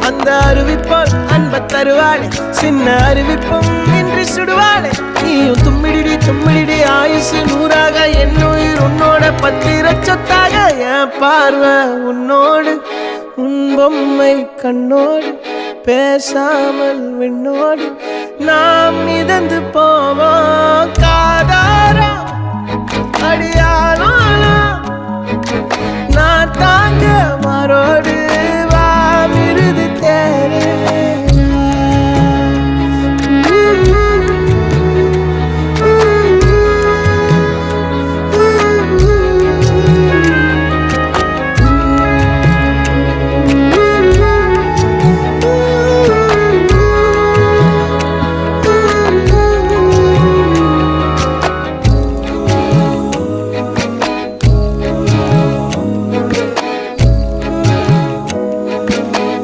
அந்த அறிவிப்போல் அன்ப தருவாளே சின்ன அறிவிப்பும் இன்று சுடுவாளே நீயும் தும்மிடி ஆயுசு நூறாக என் உயிர் உன்னோட பத்திர சொத்தாக என் பார்வை உன்னோடு உன் பொம்மை கண்ணோடு பேசாமல் விண்ணோடு நாம் மிதந்து போவோம் காதாரா அடியானாலும் நான் தாங்க மாறோடு